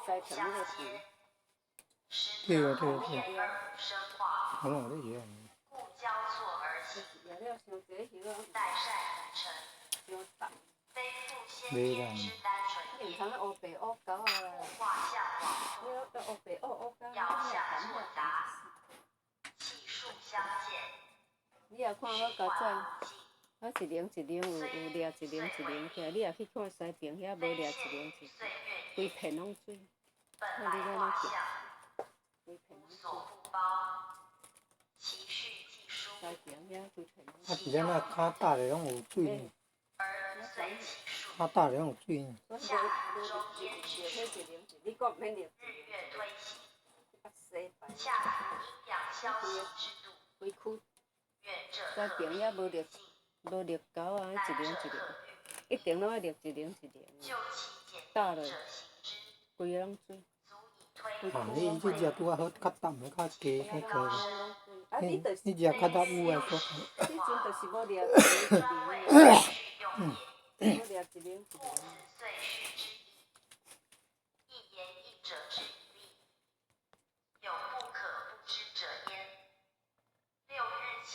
在什么地方？对个，好弄这些。没啦。你看那乌白乌狗啊，你那乌白乌狗，你也看我家仔，我一零一零有掠一零一零起来，你也去看西边遐无掠一零一，规片拢水，看你要哪去，规片拢水。西边遐规片拢水。啊，伫咱那较大的拢有水呢。较大的拢有水呢。你讲免掠规区西边遐无掠狗啊，一零一零，一定拢爱掠一零一零。大了，规个拢水。啊，你这只拄啊好，较淡的，较低迄个。啊，你只较较有诶所。你阵就是无掠一零一零，无掠一零一零。